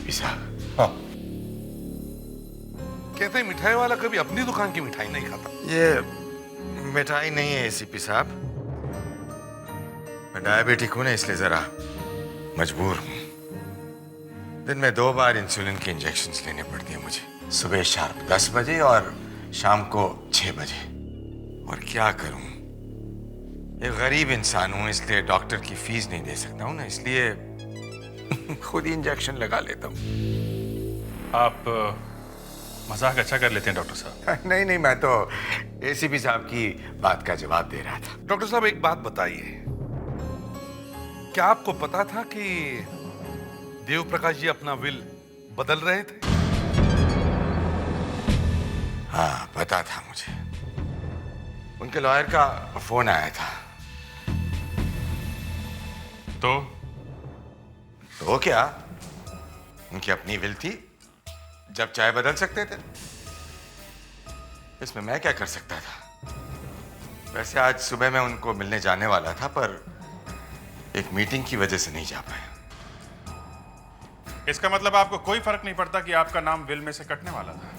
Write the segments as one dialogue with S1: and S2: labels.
S1: ACP साहब।
S2: हाँ, कहते हैं मिठाई वाला कभी अपनी दुकान की मिठाई नहीं खाता।
S1: ये मिठाई नहीं है एसीपी साहब, मैं डायबिटिक हूं ना, इसलिए जरा मजबूर हूं। दिन में 2 बार इंसुलिन के इंजेक्शन्स लेने पड़ते हैं मुझे, सुबह शार्प 10 बजे और शाम को 6 बजे। और क्या करूं, एक गरीब इंसान हूं, इसलिए डॉक्टर की फीस नहीं दे सकता हूं ना, इसलिए खुद ही इंजेक्शन लगा लेता हूं।
S3: आप मजाक अच्छा कर लेते हैं डॉक्टर साहब।
S1: नहीं नहीं, मैं तो एसीपी साहब की बात का जवाब दे रहा था।
S2: डॉक्टर साहब एक बात बताइए, क्या आपको पता था कि देव प्रकाश जी अपना विल बदल रहे थे?
S1: हाँ पता था मुझे, उनके लॉयर का फोन आया था। तो क्या, उनकी अपनी विल थी, जब चाहे बदल सकते थे, इसमें मैं क्या कर सकता था। वैसे आज सुबह मैं उनको मिलने जाने वाला था, पर एक मीटिंग की वजह से नहीं जा पाया।
S3: इसका मतलब आपको कोई फर्क नहीं पड़ता कि आपका नाम विल में से कटने वाला था।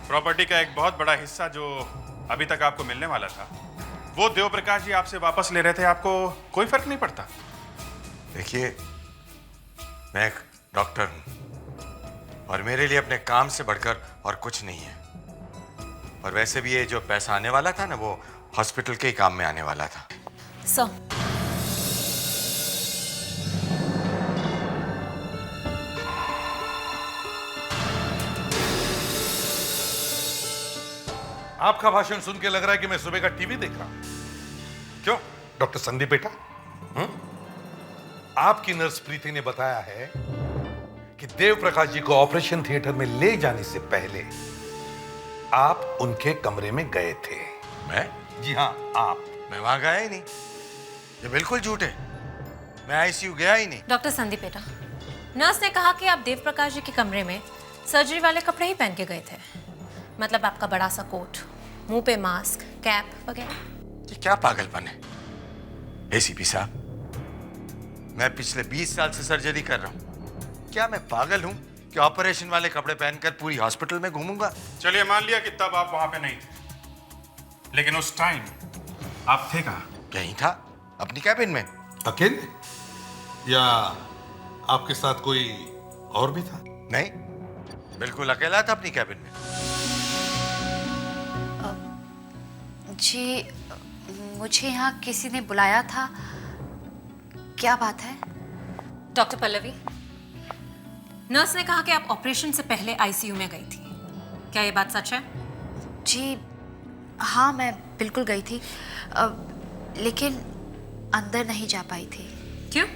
S3: प्रॉपर्टी का एक बहुत बड़ा हिस्सा जो अभी तक आपको मिलने वाला था, वो देव प्रकाश जी आपसे वापस ले रहे थे, आपको कोई फर्क नहीं पड़ता?
S1: देखिए, मैं एक डॉक्टर हूं और मेरे लिए अपने काम से बढ़कर और कुछ नहीं है। और वैसे भी ये जो पैसा आने वाला था ना, वो हॉस्पिटल के ही काम में आने वाला था।
S4: सर,
S2: आपका भाषण सुन के लग रहा है कि मैं सुबह का टीवी देख रहा हूं। क्यों डॉक्टर संदीप बेटा, आपकी नर्स प्रीति ने बताया है कि देव प्रकाश जी को ऑपरेशन थिएटर में ले जाने से पहले आप उनके कमरे में गए थे।
S1: मैं?
S2: जी हाँ, आप।
S1: मैं वहां गया ही नहीं, ये बिल्कुल झूठ है। मैं आईसीयू गया ही नहीं।
S4: डॉक्टर संदीप बेटा, नर्स ने कहा कि आप देव प्रकाश जी के कमरे में सर्जरी वाले कपड़े ही पहन के गए थे। मतलब आपका बड़ा सा कोट, मुंह पे मास्क, कैप वगैरह।
S1: ये क्या पागलपन है एसीपी साहब, मैं पिछले 20 साल से सर्जरी कर रहा हूं। क्या मैं पागल हूं कि ऑपरेशन वाले कपड़े पहनकर पूरी हॉस्पिटल में घूमूंगा?
S3: चलिए मान लिया कि तब आप वहां पे नहीं थे, लेकिन उस टाइम आप थे कहाँ?
S1: यहीं था, अपनी कैबिन में।
S2: अकेले या आपके साथ कोई और भी था?
S1: नहीं, बिल्कुल अकेला था अपनी कैबिन में।
S5: जी, मुझे यहाँ किसी ने बुलाया था, क्या बात है?
S4: डॉक्टर पल्लवी, नर्स ने कहा कि आप ऑपरेशन से पहले आईसीयू में गई थी। क्या ये बात सच है?
S5: जी हाँ, मैं बिल्कुल गई थी, लेकिन अंदर नहीं जा पाई थी।
S4: क्यों?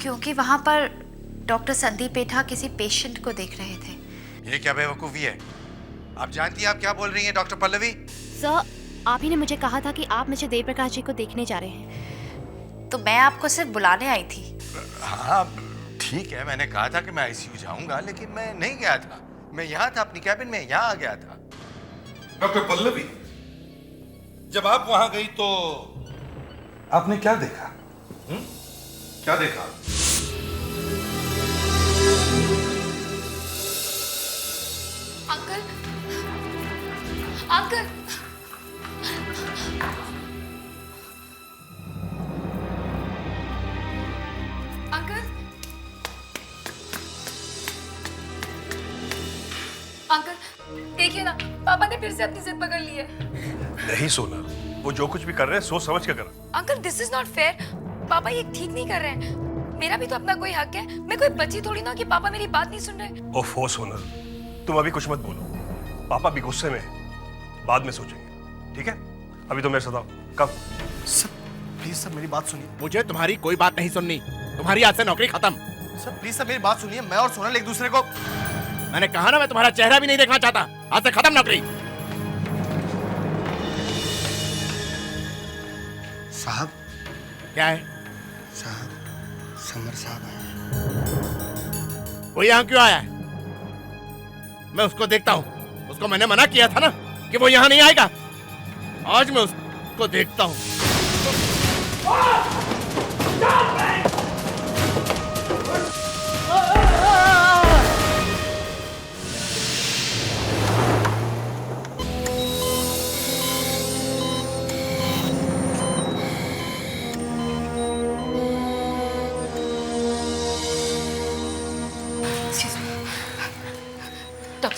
S5: क्योंकि वहाँ पर डॉक्टर संदीप पेठा किसी पेशेंट को देख रहे थे।
S1: ये क्या बेवकूफी है? आप जानती हैं आप क्या बोल रही हैं डॉक्टर पल्लवी?
S6: सर, आप ही ने मुझे कहा था कि आप मुझे देव प्रकाश जी को देखने जा रहे हैं।
S5: तो मैं आपको सिर्फ बुलाने आई थी।
S1: हाँ ठीक है, मैंने कहा था कि मैं आईसीयू जाऊंगा, लेकिन मैं नहीं गया था। मैं यहाँ था अपनी कैबिन में, यहाँ आ गया था।
S2: डॉक्टर पल्लवी, जब आप वहां गई तो आपने क्या देखा? क्या देखा?
S5: अंकल, अंकल, अंकल, अंकल, देखिए ना, पापा ने फिर से अपनी जिद पकड़ ली है।
S7: नहीं सोना, वो जो कुछ भी कर रहे हैं सोच समझ के कर।
S5: Uncle, this is not fair. पापा ये ठीक नहीं कर रहे हैं। मेरा भी तो अपना कोई हक है। मैं कोई बच्ची थोड़ी ना कि पापा मेरी बात नहीं सुन रहे।
S7: ओफो सोना, तुम अभी कुछ मत बोलो। पापा भी गुस्से में, बाद में सोचेंगे, ठीक है? अभी तो मेरे साथ आओ। कब?
S8: सर प्लीज सर, मेरी बात सुनिए। मुझे तुम्हारी कोई बात नहीं सुननी। तुम्हारी आज से नौकरी खत्म। सर प्लीज सर, मेरी बात सुनिए। मैं और सोनल एक दूसरे को, मैंने कहा ना, मैं तुम्हारा चेहरा भी नहीं देखना चाहता। आज से खत्म नौकरी।
S9: साहब।
S8: क्या है?
S9: साहब, समर साहब आए।
S8: वो यहाँ क्यों आया है? मैं उसको देखता हूँ। उसको मैंने मना किया था ना कि वो यहाँ नहीं आएगा। आज मैं उसको देखता हूँ।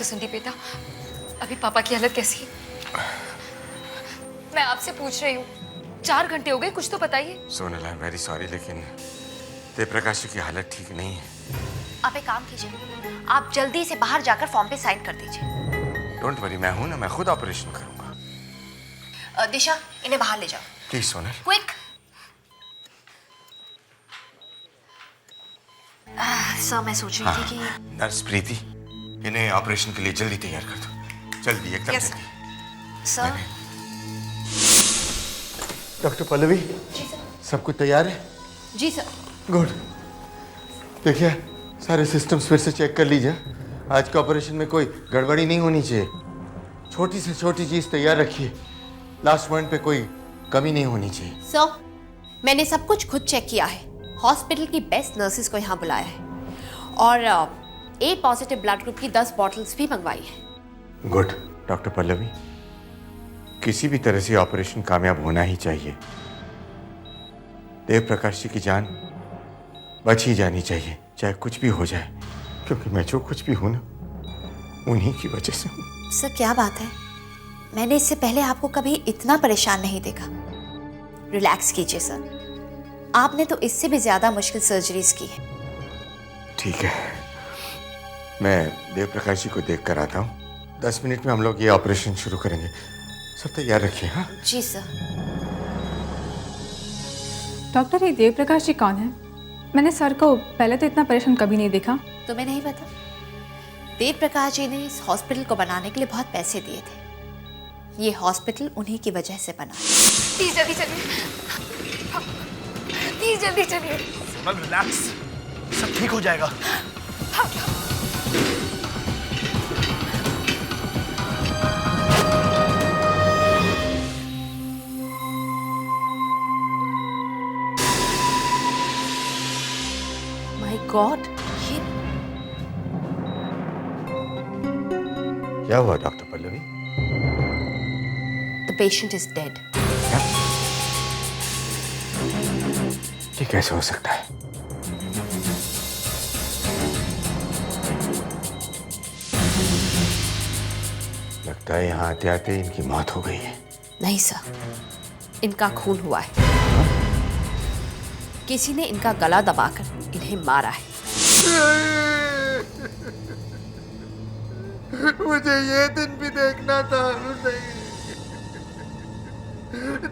S10: तो सुनिए बेटा, अभी पापा की हालत कैसी है? मैं आपसे पूछ रही हूँ, 4 घंटे हो गए, कुछ तो बताइए।
S1: Sonal, I am very sorry, लेकिन देव प्रकाश की हालत ठीक नहीं है।
S5: आप एक काम कीजिए, आप जल्दी से बाहर जाकर फॉर्म पे साइन कर दीजिए।
S1: डोंट वरी, मैं हूं ना, मैं खुद ऑपरेशन करूंगा।
S5: दिशा, इन्हें बाहर ले जाओ।
S1: प्लीज सोनल।
S5: क्विक। सर, मैं सोच रही थी कि
S1: नर्स प्रीति, इन्हें ऑपरेशन के लिए जल्दी तैयार कर दो, जल्दी, एकदम
S5: Yes,
S1: जल्दी।
S5: सर।
S1: डॉक्टर पल्लवी,
S5: जी सर।
S1: सब कुछ तैयार है?
S5: जी सर।
S1: गुड। देखिए, सारे सिस्टम्स फिर से चेक कर लीजिए। आज के ऑपरेशन में कोई गड़बड़ी नहीं होनी चाहिए। छोटी से छोटी चीज तैयार रखिए, लास्ट पॉइंट पे कोई कमी नहीं होनी चाहिए।
S6: सर, मैंने सब कुछ खुद चेक किया है। हॉस्पिटल की बेस्ट नर्सेज को यहाँ बुलाया है और ए पॉजिटिव ब्लड ग्रुप की 10 बॉटल्स भी मंगवाई है।
S1: गुड। डॉक्टर पल्लवी, किसी भी तरह से ऑपरेशन कामयाब होना ही चाहिए। देव प्रकाश जी की जान बच ही जानी चाहिए, चाहे कुछ भी हो जाए, क्योंकि मैं जो कुछ भी हूं ना, उन्हीं की वजह से हूं।
S5: सर, क्या बात है, मैंने इससे पहले आपको कभी इतना परेशान नहीं देखा। रिलैक्स कीजिए सर, आपने तो इससे भी ज्यादा मुश्किल सर्जरीज की है।
S1: ठीक है, मैं देव प्रकाश जी को देख कर आता हूँ। 10 मिनट में हम लोग ये ऑपरेशन शुरू करेंगे। सब तैयार रखिए। हाँ
S5: जी सर।
S11: डॉक्टर, ये देव प्रकाश जी कौन है? मैंने सर को पहले तो इतना परेशान कभी नहीं देखा।
S5: तुम्हें नहीं पता? देव प्रकाश जी ने इस हॉस्पिटल को बनाने के लिए बहुत पैसे दिए थे। ये हॉस्पिटल उन्हीं की वजह से बना।
S10: प्लीज जल्दी चलिए, प्लीज जल्दी चलिए।
S8: रिलैक्स, सब ठीक हो जाएगा।
S6: माय गॉड, ये
S1: क्या हुआ doctor Pallavi?
S6: The patient is dead.
S1: ये कैसे हो सकता है? लगता है यहाँ आते आते इनकी मौत हो गई है।
S6: नहीं सर, इनका खून हुआ है। किसी ने इनका गला दबाकर इन्हें मारा है।
S1: मुझे ये दिन भी देखना था। नहीं,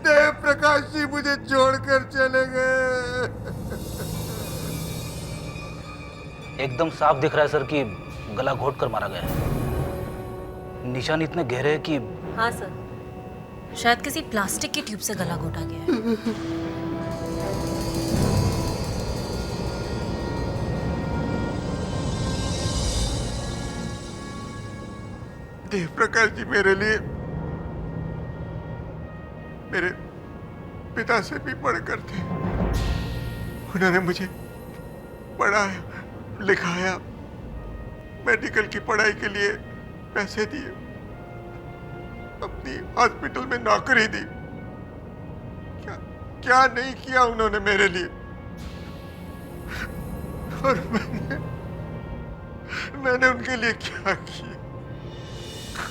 S1: देव प्रकाश जी मुझे छोड़कर चले गए।
S12: एकदम साफ दिख रहा है सर कि गला घोट कर मारा गया है। निशान इतने गहरे हैं कि
S4: हाँ सर, शायद किसी प्लास्टिक की ट्यूब से गला घोटा गया है।
S1: देव प्रकाश जी मेरे लिए मेरे पिता से भी बढ़कर थे। उन्होंने मुझे पढ़ाया, लिखाया, मेडिकल की पढ़ाई के लिए पैसे दिए, अपनी हॉस्पिटल में नौकरी दी। क्या नहीं किया उन्होंने मेरे लिए। और मैंने उनके लिए क्या किया?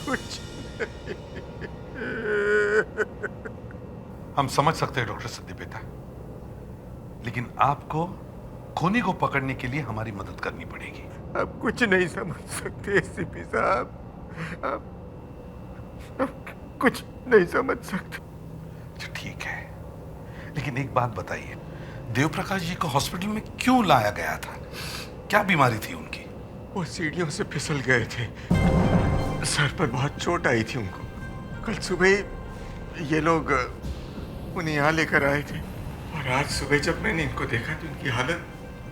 S1: कुछ नहीं।
S2: हम समझ सकते हैं डॉक्टर संदीप बेटा, लेकिन आपको खूनी को पकड़ने के लिए हमारी मदद करनी पड़ेगी।
S1: आप कुछ नहीं समझ सकते सीपी साहब, आप कुछ नहीं समझ सकते।
S2: अच्छा ठीक है, लेकिन एक बात बताइए, देव प्रकाश जी को हॉस्पिटल में क्यों लाया गया था? क्या बीमारी थी उनकी?
S1: वो सीढ़ियों से फिसल गए थे, सर पर बहुत चोट आई थी उनको। कल सुबह ये लोग उन्हें यहाँ लेकर आए थे और आज सुबह जब मैंने इनको देखा तो इनकी हालत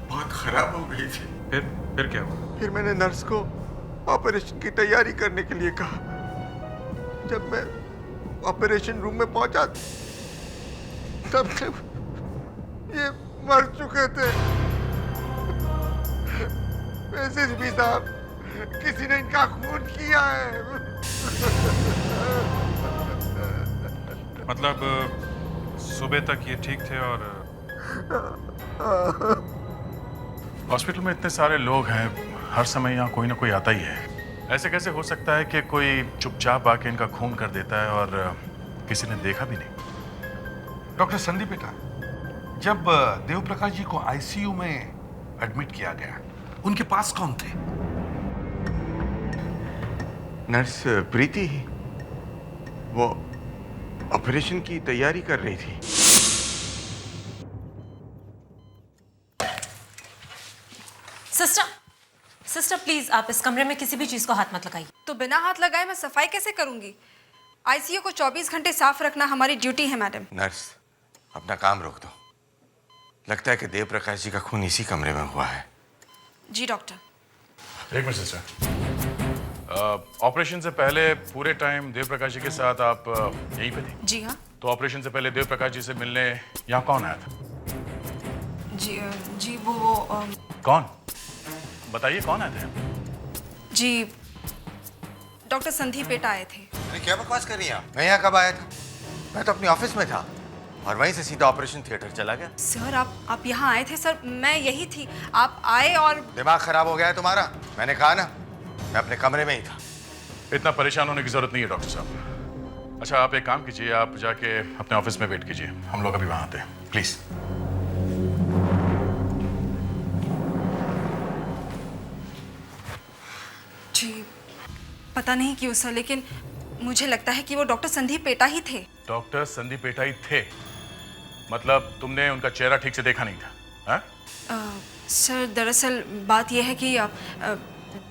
S1: बहुत खराब हो गई थी।
S3: फिर क्या हुआ?
S1: फिर मैंने नर्स को ऑपरेशन की तैयारी करने के लिए कहा। जब मैं ऑपरेशन रूम में पहुंचा तब तक ये मर चुके थे। वैसे भी साहब, किसी ने इनका खून किया है।
S3: मतलब सुबह तक ये ठीक थे और हॉस्पिटल में इतने सारे लोग हैं, हर समय यहाँ कोई ना कोई आता ही है। ऐसे कैसे हो सकता है कि कोई चुपचाप आके इनका खून कर देता है और किसी ने देखा भी नहीं?
S2: डॉक्टर संदीप बेटा, जब देव प्रकाश जी को आईसीयू में एडमिट किया गया, उनके पास कौन थे?
S1: नर्स प्रीति ही। वो ऑपरेशन की तैयारी कर रही थी।
S4: सिस्टर प्लीज आप इस कमरे में किसी भी चीज को हाथ मत लगाइए।
S13: तो बिना हाथ लगाए मैं सफाई कैसे करूंगी? आईसीयू को 24 घंटे साफ रखना हमारी ड्यूटी है मैडम।
S1: नर्स, अपना काम रोक दो। लगता है कि देव प्रकाश जी का खून इसी कमरे में हुआ है।
S13: जी डॉक्टर।
S3: एक मिनट सिस्टर, ऑपरेशन से पहले पूरे टाइम देव प्रकाश जी के साथ आप यहीं पे थे?
S13: जी हाँ।
S3: तो ऑपरेशन से पहले देव प्रकाश जी से मिलने यहाँ कौन आया था?
S13: जी वो
S3: कौन? बताइए कौन आए थे?
S13: जी डॉक्टर संदीप बेटा आए थे।
S1: अरे क्या बकवास कर रही हैं आप? मैं यहाँ कब आया था? मैं तो अपनी ऑफिस में था और वहीं से सीधा ऑपरेशन थिएटर चला गया।
S13: सर आप यहाँ आए थे? सर मैं यही थी, आप आए और
S1: दिमाग खराब हो गया है तुम्हारा? मैंने कहा ना, मैं अपने कमरे में ही था।
S3: इतना परेशान होने की जरूरत नहीं है डॉक्टर साहब। अच्छा आप एक काम कीजिए, आप जाके अपने ऑफिस में वेट कीजिए, हम लोग अभी वहाँ आते हैं, प्लीज।
S13: जी पता नहीं क्यों सर, लेकिन मुझे लगता है कि वो डॉक्टर संदीप बेटा ही थे।
S3: डॉक्टर संदीप बेटा ही थे? मतलब तुमने उनका चेहरा ठीक से देखा नहीं था? हा?
S13: सर दरअसल बात यह है कि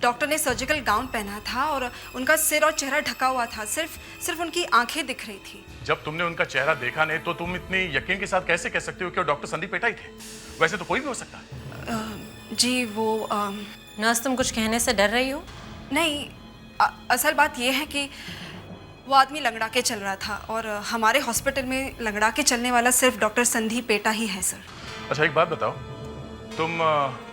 S13: डॉक्टर ने सर्जिकल गाउन पहना था और उनका सिर और चेहरा ढका हुआ था, सिर्फ उनकी आंखें दिख रही थी।
S3: जब तुमने उनका चेहरा देखा नहीं तो तुम इतनी यकीन के साथ कैसे कह सकते हो कि वो डॉक्टर संदीप बेटा ही थे? वैसे तो कोई भी हो सकता है।
S13: जी वो
S4: नर्स तुम कुछ कहने से डर रही हो?
S13: नहीं, असल बात यह है कि वो आदमी लंगड़ा के चल रहा था और हमारे हॉस्पिटल में लंगड़ा के चलने वाला सिर्फ डॉक्टर संदीप बेटा ही है सर।
S3: अच्छा एक बात बताओ, तुम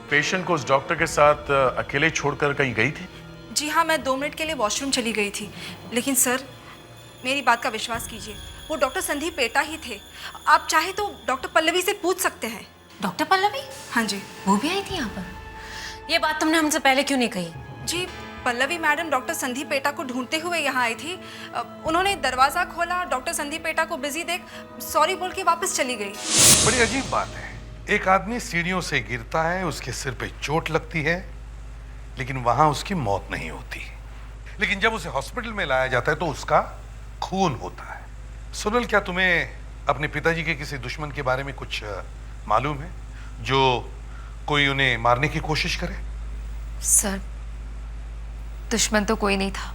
S3: पेशेंट को उस डॉक्टर के साथ अकेले छोड़कर कहीं गई थी?
S13: जी हाँ, मैं 2 मिनट के लिए वॉशरूम चली गई थी, लेकिन सर मेरी बात का विश्वास कीजिए, वो डॉक्टर संदीप बेटा ही थे। आप चाहे तो डॉक्टर पल्लवी से पूछ सकते हैं।
S4: डॉक्टर पल्लवी?
S13: हाँ जी।
S4: वो भी आई थी यहाँ पर? ये बात तुमने हमसे पहले क्यों नहीं कही?
S13: जी पल्लवी मैडम डॉक्टर संदीप बेटा को ढूंढते हुए यहाँ आई थी। उन्होंने दरवाजा खोला, डॉक्टर संदीप बेटा को बिजी देख सॉरी बोल के वापस चली गई।
S2: बड़ी अजीब बात है, एक आदमी सीढ़ियों से गिरता है, उसके सिर पे चोट लगती है, लेकिन वहां उसकी मौत नहीं होती। लेकिन जब उसे हॉस्पिटल में लाया जाता है तो उसका खून होता है। सुनील, क्या तुम्हें अपने पिताजी के किसी दुश्मन के बारे में कुछ मालूम है जो कोई उन्हें मारने की कोशिश करे?
S10: सर दुश्मन तो कोई नहीं था,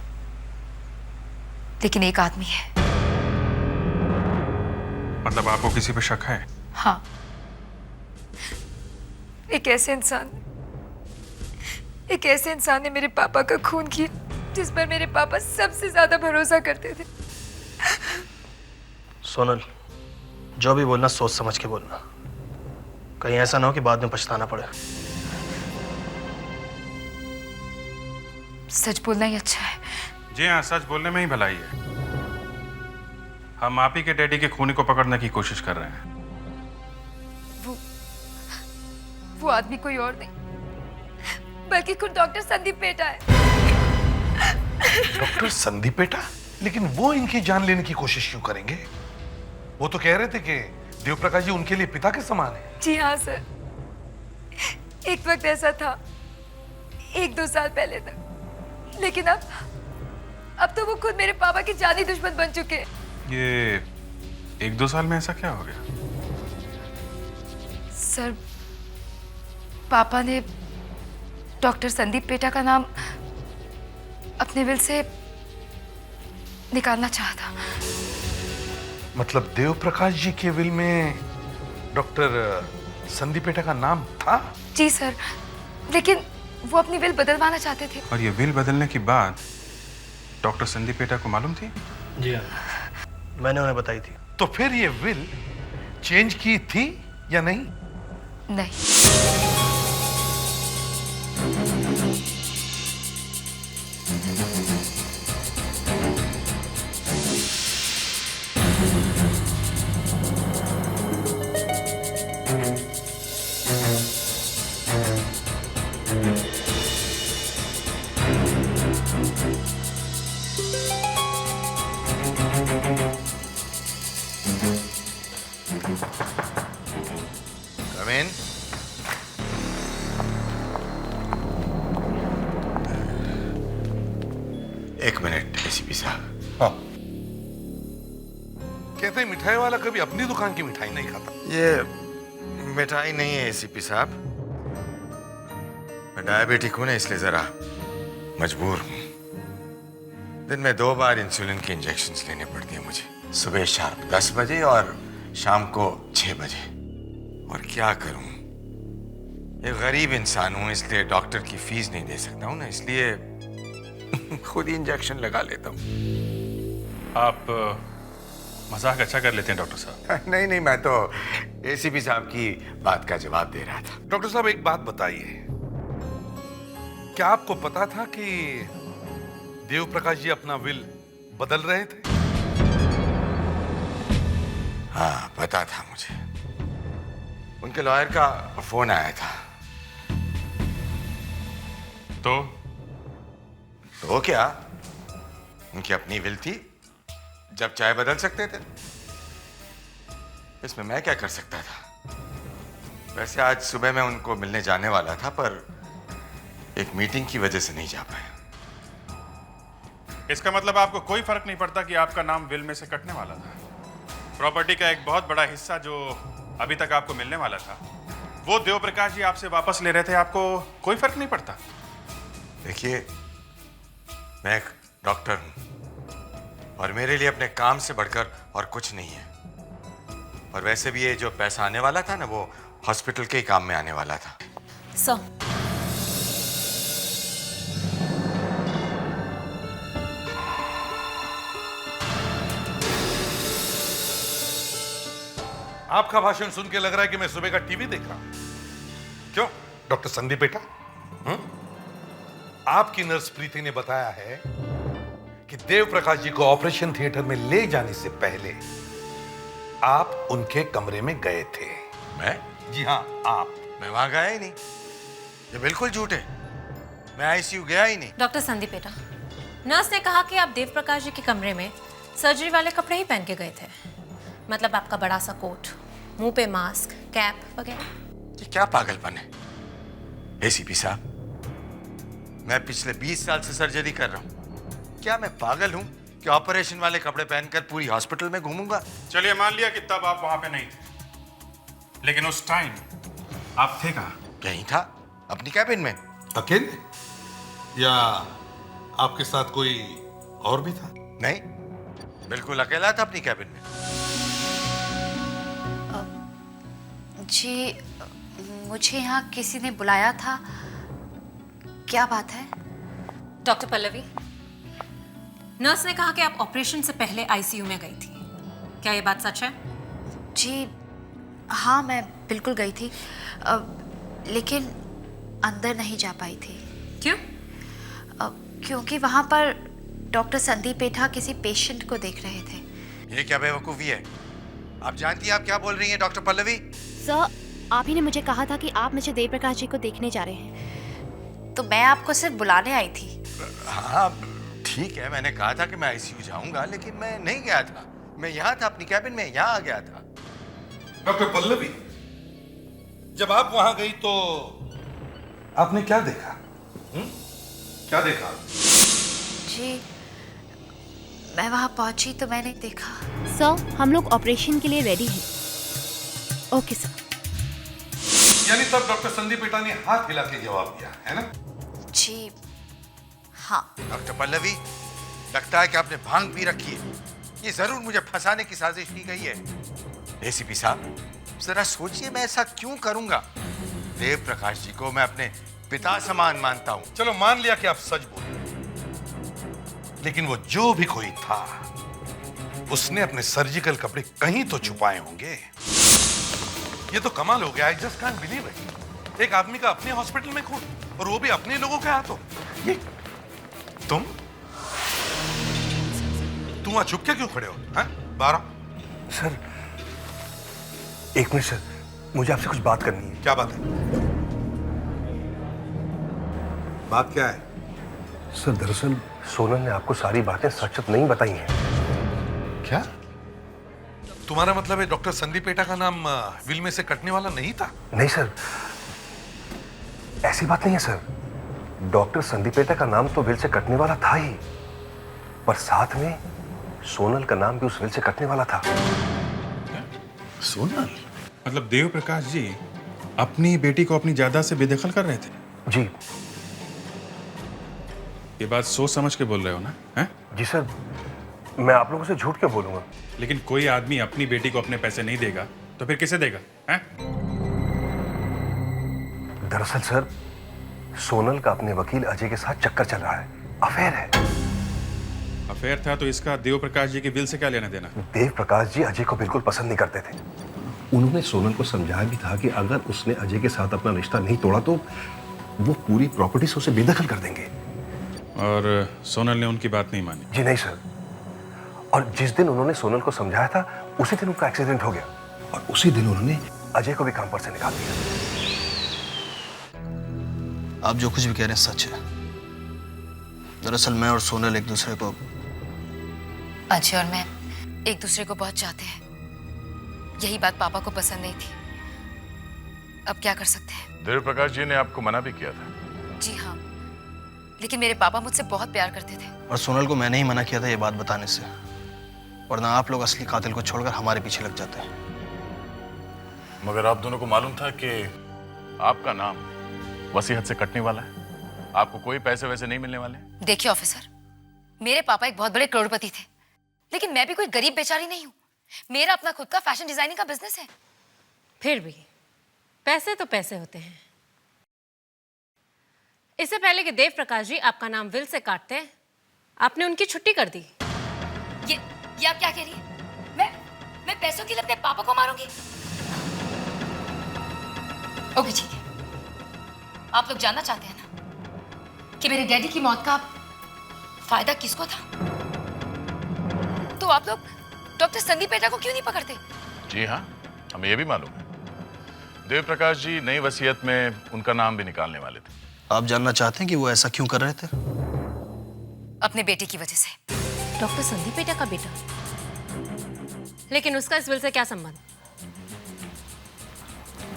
S10: लेकिन एक आदमी है।
S3: मतलब आपको किसी पे शक है?
S10: हाँ, एक ऐसे इंसान ने मेरे पापा का खून किया जिस पर मेरे पापा सबसे ज्यादा भरोसा करते थे।
S8: सोनल, जो भी बोलना सोच समझ के बोलना, कहीं ऐसा ना हो कि बाद में पछताना पड़े।
S10: सच बोलना ही अच्छा है।
S3: जी हाँ, सच बोलने में ही भलाई है। हम आप ही के डैडी के खूनी को पकड़ने की कोशिश कर रहे हैं।
S10: वो आदमी कोई और नहीं बल्कि खुद डॉक्टर संदीप बेटा है।
S2: डॉक्टर संदीप बेटा? लेकिन वो इनकी जान लेने की कोशिश क्यों करेंगे? वो तो कह रहे थे कि देव प्रकाश जी उनके लिए पिता के समान है।
S10: जी हाँ सर, एक वक्त ऐसा था 1-2 साल पहले तक, लेकिन अब तो वो खुद मेरे पापा के जानी दुश्मन बन चुके हैं।
S3: ये 1-2 साल में ऐसा क्या हो गया?
S10: सर पापा ने डॉक्टर संदीप बेटा का नाम अपने विल से निकालना चाहा था।
S2: मतलब देव प्रकाश जी के विल में डॉक्टर संदीप बेटा का नाम था?
S10: जी सर, लेकिन वो अपनी विल बदलवाना चाहते थे।
S3: और ये विल बदलने की बात डॉक्टर संदीप बेटा को मालूम थी?
S8: जी हाँ, मैंने उन्हें बताई थी।
S2: तो फिर ये विल चेंज की थी या नहीं?
S10: नहीं।
S1: Come in. एक मिनट एसीपी साहब।
S2: हाँ। कहते हैं मिठाई वाला कभी अपनी दुकान की मिठाई नहीं खाता।
S1: ये मिठाई नहीं है एसीपी साहब, मैं डायबिटिक हूं ना, इसलिए जरा मजबूर हूं। दिन में 2 बार इंसुलिन के इंजेक्शंस लेने पड़ते हैं मुझे, सुबह शार्प 10 बजे और शाम को 6 बजे। और क्या करूं, एक गरीब इंसान हूं, इसलिए डॉक्टर की फीस नहीं दे सकता हूं ना, इसलिए खुद ही इंजेक्शन लगा लेता हूं।
S3: आप मजाक अच्छा कर लेते हैं डॉक्टर साहब।
S1: नहीं नहीं, मैं तो एसीपी साहब की बात का जवाब दे रहा था।
S2: डॉक्टर साहब एक बात बताइए, क्या आपको पता था कि देव प्रकाश जी अपना विल बदल रहे थे?
S1: हाँ पता था मुझे, उनके लॉयर का फोन आया था। तो क्या, उनकी अपनी विल थी, जब चाहे बदल सकते थे, इसमें मैं क्या कर सकता था। वैसे आज सुबह मैं उनको मिलने जाने वाला था, पर एक मीटिंग की वजह से नहीं जा पाया।
S3: इसका मतलब आपको कोई फर्क नहीं पड़ता कि आपका नाम विल में से कटने वाला था। प्रॉपर्टी का एक बहुत बड़ा हिस्सा जो अभी तक आपको मिलने वाला था, वो देव प्रकाश जी आपसे वापस ले रहे थे, आपको कोई फर्क नहीं पड़ता।
S1: देखिए, मैं एक डॉक्टर हूं और मेरे लिए अपने काम से बढ़कर और कुछ नहीं है। और वैसे भी ये जो पैसा आने वाला था ना, वो हॉस्पिटल के ही काम में आने वाला था।
S4: सर,
S2: आपका भाषण सुन के लग रहा है कि मैं सुबह का टीवी देख रहा हूं। क्यों डॉक्टर संदीप बेटा, आपकी नर्स प्रीति ने बताया है कि देव प्रकाश जी को ऑपरेशन थिएटर में ले जाने से पहले आप उनके कमरे में गए थे।
S1: मैं?
S2: जी हाँ, आप।
S1: मैं वहां गया ही नहीं, ये बिल्कुल झूठ है। मैं आईसीयू गया ही नहीं।
S4: डॉक्टर संदीप बेटा, नर्स ने कहा कि आप देव प्रकाश जी के कमरे में सर्जरी वाले कपड़े ही पहन के गए थे। मतलब आपका बड़ा सा कोट, मुंह पे मास्क, कैप वगैरह।
S1: ये क्या पागलपन है एसीपी साहब, मैं पिछले 20 साल से सर्जरी कर रहा हूं। क्या मैं पागल हूं कि ऑपरेशन वाले कपड़े पहनकर पूरी हॉस्पिटल में घूमूंगा?
S3: चलिए मान लिया कि तब आप वहां पे नहीं थे, लेकिन उस टाइम आप थे कहाँ?
S1: यहीं था, अपनी कैबिन में।
S2: अकेले या आपके साथ कोई और भी था?
S1: नहीं, बिल्कुल अकेला था अपनी कैबिन में।
S5: जी, मुझे यहाँ किसी ने बुलाया था, क्या बात है?
S4: डॉक्टर पल्लवी, नर्स ने कहा कि आप ऑपरेशन से पहले आईसीयू में गई थी। क्या ये बात सच है?
S5: जी हाँ, मैं बिल्कुल गई थी, लेकिन अंदर नहीं जा पाई थी।
S4: क्यों?
S5: क्योंकि वहाँ पर डॉक्टर संदीप पेठा किसी पेशेंट को देख रहे थे।
S1: ये क्या बेवकूफी है? आप जानती हैं आप क्या बोल रही हैं डॉक्टर पल्लवी?
S6: सर, आप ही ने मुझे कहा था कि आप मुझे देव प्रकाश जी को देखने जा रहे हैं।
S5: तो मैं आपको सिर्फ बुलाने आई थी।
S1: हाँ ठीक है, मैंने कहा था कि मैं आईसीयू जाऊंगा, लेकिन मैं नहीं गया था। मैं यहाँ था अपनी कैबिन में, यहाँ आ गया था।
S2: डॉक्टर पल्लवी, जब आप वहां गई तो आपने क्या देखा? क्या देखा?
S5: जी मैं वहां पहुंची तो मैंने देखा।
S6: सर, हम लोग ऑपरेशन के लिए रेडी हैं। Okay sir.
S2: यानी तब डॉक्टर संदीप बेटा ने हाथ हिला के जवाब दिया है ना?
S5: जी हाँ।
S1: डॉक्टर पल्लवी, लगता है कि आपने भांग पी रखी है। ये जरूर मुझे फंसाने की साजिश की गई है। एसीपी साहब, जरा सोचिए, मैं ऐसा क्यों करूंगा? देव प्रकाश जी को मैं अपने पिता समान मानता हूं।
S2: चलो मान लिया कि आप सच बोले, लेकिन वो जो भी कोई था, उसने अपने सर्जिकल कपड़े कहीं तो छुपाए होंगे। ये तो कमाल हो गया। I just can't believe it. एक आदमी का अपने हॉस्पिटल में खून, और वो भी अपने लोगों के हाथों। ये तुम वहां छुप के क्यों खड़े हो? बारह
S7: सर, एक मिनट सर, मुझे आपसे कुछ बात करनी है।
S2: क्या बात है? बात क्या है?
S7: सर, दरअसल सोनल ने आपको सारी बातें सच नहीं बताई हैं।
S2: क्या? तुम्हारा मतलब है डॉक्टर संदीप पेटा का नाम विल में से कटने वाला नहीं था?
S7: नहीं सर, ऐसी बात नहीं है सर। डॉक्टर संदीप पेटा का नाम तो विल से कटने वाला था ही, पर साथ में सोनल का नाम भी उस विल से कटने वाला था।
S3: सोनल? मतलब देव प्रकाश जी अपनी बेटी को अपनी जायदाद से बेदखल कर रहे थे?
S7: जी।
S3: ये बात सोच समझ के बोल रहे हो ना? हैं?
S7: जी सर, मैं आप लोगों से झूठ क्यों बोलूंगा?
S3: लेकिन कोई आदमी अपनी बेटी को अपने पैसे नहीं देगा तो फिर किसे देगा? हैं?
S7: दरअसल सर, सोनल का अपने वकील अजय के साथ चक्कर चल रहा है, अफेयर है।
S3: अफेयर था तो इसका देव प्रकाश जी के बिल से क्या लेना देना?
S7: देव प्रकाश जी अजय को बिल्कुल पसंद नहीं करते थे। उन्होंने सोनल को समझाया भी था कि अगर उसने अजय के साथ अपना रिश्ता नहीं तोड़ा तो वो पूरी प्रॉपर्टी से उसे बेदखल कर देंगे।
S3: और सोनल ने उनकी बात नहीं मानी?
S7: जी नहीं सर, और जिस दिन उन्होंने सोनल को समझाया था उसी दिन उनका एक्सीडेंट हो गया, और उसी दिन उन्होंने अजय को भी काम पर से निकाल दिया।
S9: आप जो कुछ भी कह रहे हैं सच है। दरअसल मैं और सोनल एक दूसरे को,
S10: अजय और मैं एक दूसरे को बहुत चाहते हैं। यही बात पापा को पसंद नहीं थी। अब क्या कर सकते हैं?
S14: देव प्रकाश जी ने आपको मना भी किया था?
S10: जी हाँ, लेकिन मेरे पापा मुझसे बहुत प्यार करते थे।
S9: और सोनल को मैंने ही मना किया था ये बात बताने से, वरना आप लोग असली कातिल को छोड़कर हमारे पीछे लग जाते हैं।
S14: मगर आप दोनों को मालूम था कि आपका नाम वसीयत से कटने वाला है, आपको कोई पैसे वैसे नहीं मिलने वाले?
S10: देखिए ऑफिसर, मेरे पापा एक बहुत बड़े करोड़पति थे, लेकिन मैं भी कोई गरीब बेचारी नहीं हूँ। मेरा अपना खुद का फैशन डिजाइनिंग का बिजनेस है।
S4: फिर भी पैसे तो पैसे होते हैं। इससे पहले कि देव प्रकाश जी आपका नाम विल से काटते, आपने उनकी छुट्टी कर दी।
S10: ये आप क्या कह रही है? मैं पैसों के लिए अपने पापा को मारूंगी? ओके ठीक है, आप लोग जानना चाहते हैं ना कि मेरे डैडी की मौत का फायदा किसको था? तो आप लोग डॉक्टर संदीप पेटा को क्यों नहीं पकड़ते?
S14: जी हाँ, हमें यह भी मालूम है। देव प्रकाश जी नई वसीयत में उनका नाम भी निकालने वाले थे।
S9: आप जानना चाहते हैं कि वो ऐसा क्यों कर रहे थे?
S10: अपने बेटे की वजह से।
S4: डॉक्टर संदीप पेटा का बेटा? लेकिन उसका इस विल से क्या संबंध?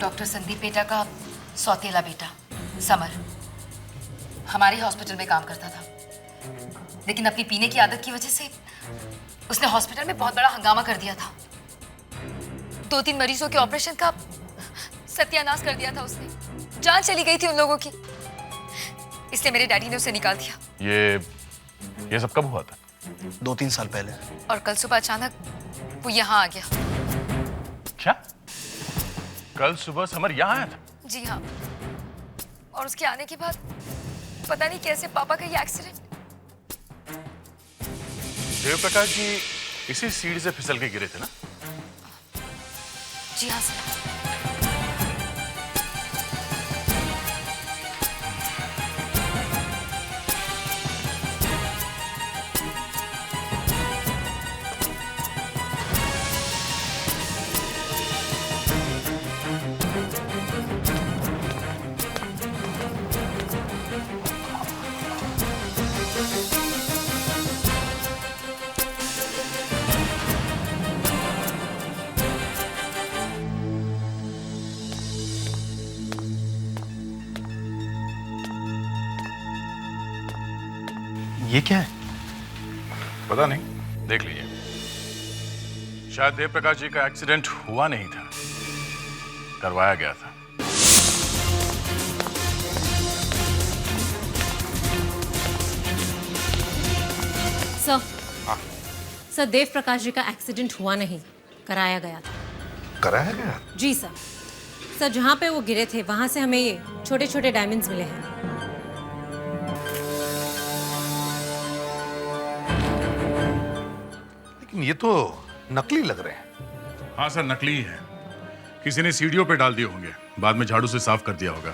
S10: डॉक्टर संदीप पेटा का सौतेला बेटा समर हमारे हॉस्पिटल में काम करता था, लेकिन अपनी पीने की आदत की वजह से उसने हॉस्पिटल में बहुत बड़ा हंगामा कर दिया था। 2-3 मरीजों के ऑपरेशन का सत्यानाश कर दिया था उसने। जान चली गई थी उन लोगों की, इसलिए मेरे डैडी ने उसे निकाल दिया।
S14: ये सब कब हुआ था?
S9: 2-3 साल पहले।
S10: और कल सुबह अचानक वो यहाँ आ गया।
S14: क्या? कल सुबह समर यहाँ आया था?
S10: जी हाँ, और उसके आने के बाद पता नहीं कैसे पापा का ये एक्सीडेंट।
S14: देव प्रकाश जी इसी सीढ़ी से फिसल के गिरे थे ना?
S10: जी हाँ सर।
S9: ये क्या है?
S14: पता नहीं, देख लीजिए। शायद देव प्रकाश जी का एक्सीडेंट हुआ नहीं था, करवाया गया था।
S4: सर, देव प्रकाश जी का एक्सीडेंट हुआ नहीं, कराया गया था।
S2: कराया गया?
S4: जी सर। सर, जहाँ पे वो गिरे थे वहां से हमें ये छोटे छोटे डायमंड्स मिले हैं।
S2: लेकिन ये तो नकली लग रहे हैं।
S3: हाँ सर, नकली ही है। किसी ने सीढ़ियों पे डाल दिए होंगे, बाद में झाड़ू से साफ कर दिया होगा।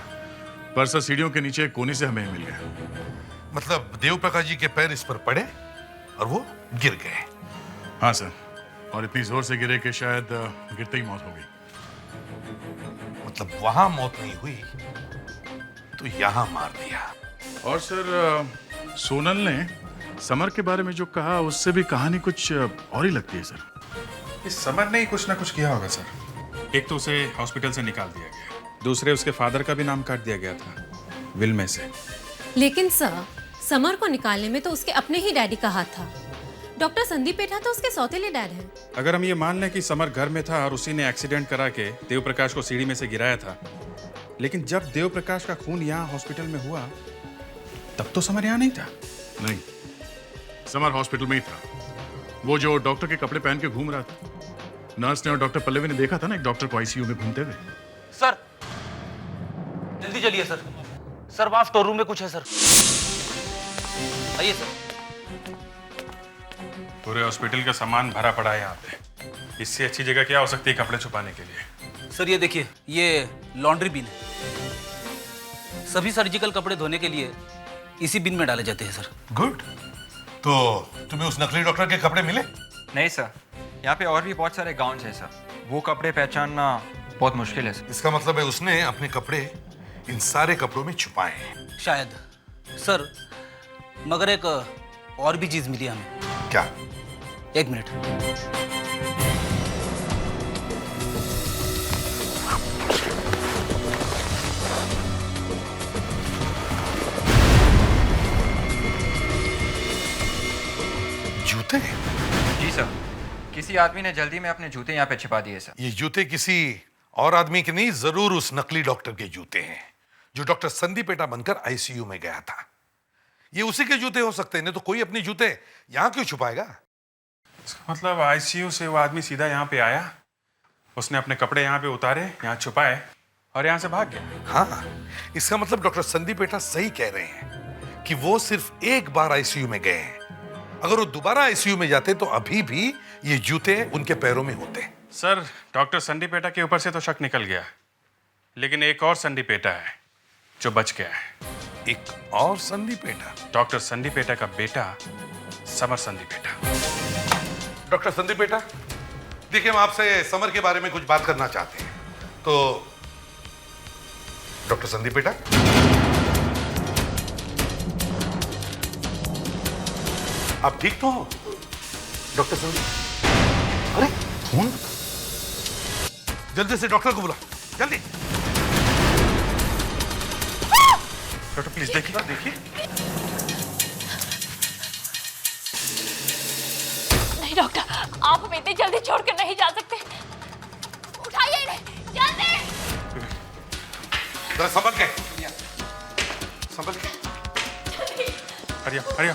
S3: पर सर सीढ़ियों के नीचे कोने से हमें मिल गया।
S2: मतलब देव प्रकाश जी के पैर इस पर पड़े और वो गिर गए?
S3: हाँ सर, और इतनी जोर से गिरे कि शायद गिरते ही मौत हो गई।
S2: मतलब वहां मौत नहीं हुई तो यहां मार दिया।
S3: और सर सोनल ने समर के बारे में जो कहा उससे भी कहानी कुछ और ही लगती है सर। इस समर ने ही कुछ ना कुछ किया होगा सर। एक तो उसे हॉस्पिटल से निकाल दिया गया, दूसरे उसके फादर का भी नाम काट दिया गया था विल में से।
S4: लेकिन सर, समर को निकालने में तो उसके अपने ही डैडी का हाथ था। डॉक्टर संदीप पेठा तो उसके सौतेले डैड हैं।
S3: अगर हम ये मान लें कि समर घर में था और उसी ने एक्सीडेंट करा के देव प्रकाश को सीढ़ी में से गिराया था, लेकिन जब देव प्रकाश का खून यहाँ हॉस्पिटल में हुआ तब तो समर यहाँ नहीं था।
S14: नहीं, समर हॉस्पिटल में ही था। वो जो डॉक्टर के कपड़े पहन के घूम रहा था, नर्स ने और डॉक्टर पल्लवी ने देखा था ना एक डॉक्टर को आईसीयू में घूमते हुए।
S12: सर जल्दी चलिए सर। सर वहां स्टोर रूम में कुछ है सर। आइए सर।
S3: पूरे हॉस्पिटल का सामान भरा पड़ा है यहाँ पे। इससे अच्छी जगह क्या हो सकती है कपड़े छुपाने के लिए?
S12: सर ये देखिए, ये लॉन्ड्री बिन है। सभी सर्जिकल कपड़े धोने के लिए इसी बिन में डाले जाते हैं सर।
S2: गुड। तो तुम्हें उस नकली डॉक्टर के कपड़े मिले?
S15: नहीं सर, यहाँ पे और भी बहुत सारे गाउन्स हैं सर, वो कपड़े पहचानना बहुत मुश्किल है सर।
S2: इसका मतलब है उसने अपने कपड़े इन सारे कपड़ों में छुपाए हैं।
S12: शायद सर, मगर एक और भी चीज मिली हमें।
S2: क्या?
S12: एक मिनट।
S2: जूते?
S15: जी सर, किसी आदमी ने जल्दी में अपने जूते यहाँ पे छिपा दिए सर।
S2: ये जूते किसी और आदमी के नहीं, जरूर उस नकली डॉक्टर के जूते हैं जो डॉक्टर संदीप पेटा बनकर आईसीयू में गया था। ये उसी के जूते हो सकते हैं, नहीं तो कोई अपने जूते यहाँ क्यों छुपाएगा?
S3: मतलब आईसीयू से वो आदमी सीधा यहाँ पे आया, उसने अपने कपड़े यहाँ पे उतारे, यहाँ छुपाए और यहाँ से भाग गया।
S2: हाँ, इसका मतलब डॉक्टर संदीप पेटा सही कह रहे हैं कि वो सिर्फ एक बार आईसीयू में गए हैं। अगर वो दोबारा आईसीयू में जाते तो अभी भी ये जूते उनके पैरों में होते।
S3: सर, डॉक्टर संदीप पेटा के ऊपर से तो शक निकल गया, लेकिन एक और संदीप पेटा है जो बच गया है।
S2: एक और Sandeep PETA?
S3: Doctor Sandeep PETA का बेटा summer Sandeep PETA.
S2: Doctor Sandeep PETA, देखिए हम आपसे समर के बारे में कुछ बात करना चाहते हैं। तो डॉक्टर संदीप पेटा, आप ठीक तो हो? डॉक्टर संदीप, अरे फोन, जल्दी से डॉक्टर को बुला, जल्दी। डॉक्टर प्लीज देखिए, देखिए।
S16: नहीं डॉक्टर, आप हमें इतनी जल्दी छोड़कर नहीं जा सकते। उठाइए इन्हें, जल्दी।
S2: जरा संभल के, संभल के।
S3: हरिया, हरिया।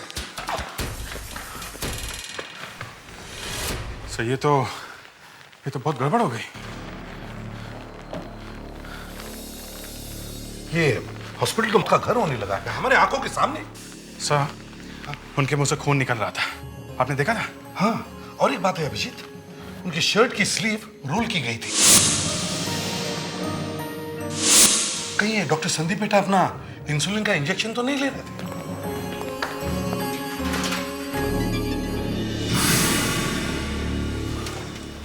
S3: सर ये तो बहुत गड़बड़ हो गई।
S2: ये हॉस्पिटल तो उसका घर होने लगा है, हमारे आंखों के सामने।
S3: सर, उनके मुंह से खून निकल रहा था, आपने देखा था?
S2: हाँ, और एक बात है अभिजीत, उनकी शर्ट की स्लीव रोल की गई थी। कहीं ये डॉक्टर संदीप पेटा अपना इंसुलिन का इंजेक्शन तो नहीं ले रहे थे?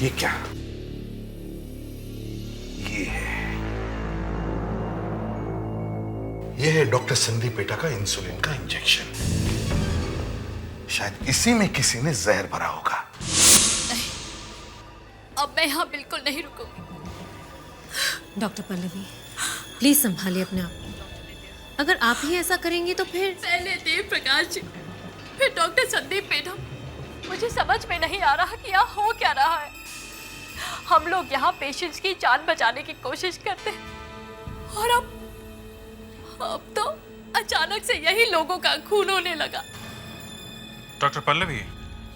S2: ये क्या? ये है डॉक्टर संदीप पेटा का इंसुलिन का इंजेक्शन। शायद इसी में किसी ने जहर भरा होगा।
S16: नहीं, अब मैं यहाँ बिल्कुल नहीं रुकूंगी।
S4: डॉक्टर पल्लवी, प्लीज संभालिए अपने आप को। अगर आप ही ऐसा करेंगे तो फिर
S16: पहले देव प्रकाश जी, फिर डॉक्टर संदीप पेठा। मुझे समझ में नहीं आ रहा कि यहाँ हो क्या रहा है। हम लोग यहाँ पेशेंट्स की जान बचाने की कोशिश करते हैं और अब तो अचानक से यही लोगों का खून होने लगा।
S3: डॉक्टर पल्लवी,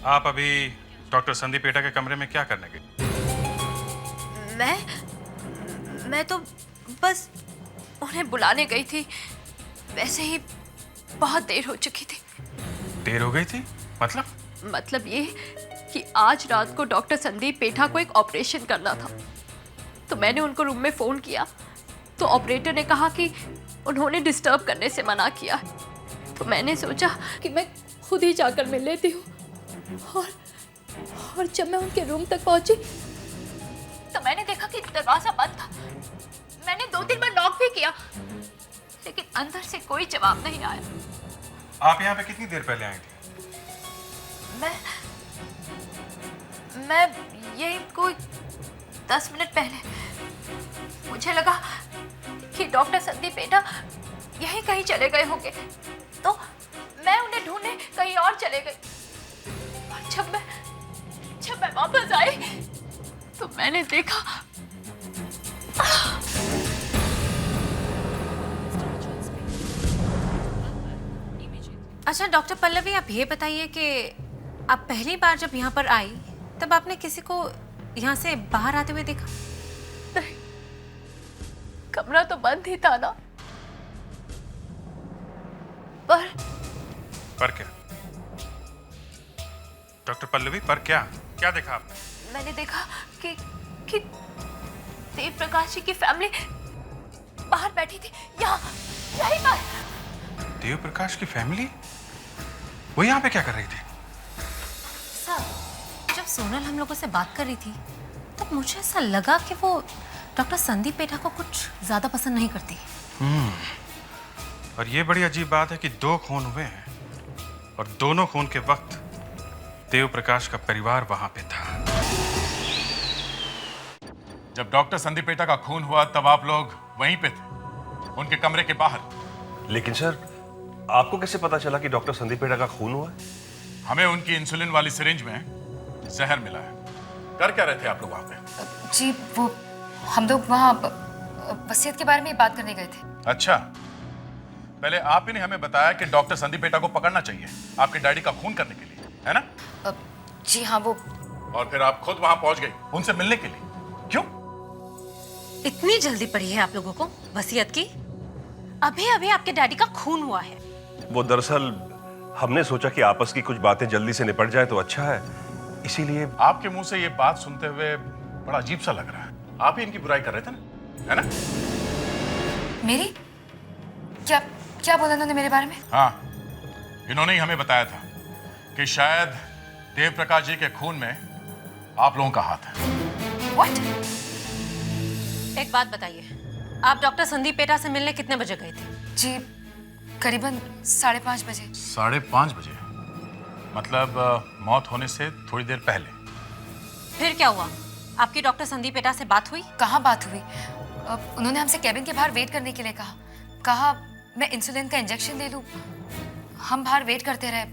S3: आप अभी डॉक्टर संदीप पेटा के कमरे में क्या करने गए?
S16: मैं तो बस उन्हें बुलाने गई थी, वैसे ही बहुत देर हो चुकी थी।
S3: देर हो गई थी?
S16: मतलब ये कि आज रात को डॉक्टर संदीप पेठा को एक ऑपरेशन करना था, तो मैंने उनको रूम में फ़ोन किया तो ऑपरेटर ने कहा कि उन्होंने डिस्टर्ब करने से मना किया। तो मैंने सोचा कि मैं खुद ही जाकर मिल लेती हूँ और जब मैं उनके रूम तक पहुंची तो मैंने देखा कि दरवाज़ा बंद था। मैंने 2-3 बार नॉक भी किया, लेकिन अंदर से कोई जवाब नहीं आया।
S3: आप यहाँ पे कितनी देर पहले आई थी?
S16: मैं यही कोई 10 मिनट पहले मुझे लगा कि डॉक्टर संदीप बेटा यहीं कहीं चले गए होंगे, तो मैं उन्हें ढूंढने कहीं और चले गई। और जब मैं वापस आई तो मैंने देखा
S4: अच्छा डॉक्टर पल्लवी, आप ये बताइए कि आप पहली बार जब यहाँ पर आई तब आपने किसी को यहाँ से बाहर आते हुए देखा?
S16: नहीं, कमरा तो बंद ही था ना।
S3: पर क्या डॉक्टर पल्लवी, पर क्या क्या देखा आपने?
S16: मैंने देखा कि देव प्रकाश जी की फैमिली बाहर बैठी थी, यहीं पर।
S3: देव प्रकाश की फैमिली? वो यहाँ पे क्या कर रही थी?
S4: सर, जब सोनल हम लोगों से बात कर रही थी तब मुझे ऐसा लगा कि वो डॉक्टर संदीप पेठा को कुछ ज्यादा पसंद नहीं करती।
S3: और ये बड़ी अजीब बात है कि 2 खून हुए हैं और दोनों खून के वक्त देव प्रकाश का परिवार वहां पे था।
S14: जब डॉक्टर संदीप पेटा का खून हुआ तब आप लोग वहीं पे थे, उनके कमरे के बाहर।
S7: लेकिन सर, आपको कैसे पता चला कि डॉक्टर संदीप पेटा का खून हुआ है?
S14: हमें उनकी इंसुलिन वाली सिरिंज में जहर मिला है। कर क्या रहे थे आप लोग वहां पे?
S10: जी वो हम लोग वहाँ वसीयत के बारे में बात करने गए थे।
S14: अच्छा, पहले आप ही ने हमें बताया कि डॉक्टर संदीप पेटा को पकड़ना चाहिए आपके डैडी का खून करने के लिए, है ना?
S10: जी हाँ, वो।
S14: और फिर आप खुद वहां पहुंच गई उनसे मिलने के लिए, क्यों?
S4: इतनी जल्दी पड़ी है आप लोगों को वसीयत की? अभी अभी आपके डैडी का खून हुआ है।
S7: वो दरअसल हमने सोचा कि आपस की कुछ बातें जल्दी से निपट जाए तो अच्छा है, इसीलिए।
S14: आपके मुंह से ये बात सुनते हुए बड़ा अजीब सा लग रहा है। आप ही इनकी बुराई कर रहे थे ना, है ना?
S10: मेरी? क्या बोला उन्होंने मेरे बारे में?
S14: हाँ, इन्होंने ही हमें बताया था कि शायद देव प्रकाश जी के खून में आप लोगों का हाथ है।
S10: What?
S4: एक बात बताइए, आप डॉक्टर संदीप पेटा से मिलने कितने बजे गए थे?
S10: जी करीबन 5:30 बजे।
S14: 5:30 बजे? मतलब मौत होने से थोड़ी देर पहले।
S4: फिर क्या हुआ? आपकी डॉक्टर संदीप पेटा से बात हुई?
S10: कहाँ बात हुई? उन्होंने हमसे कैबिन के बाहर वेट करने के लिए कहा मैं इंसुलिन का इंजेक्शन ले लूं। हम बाहर वेट करते रहे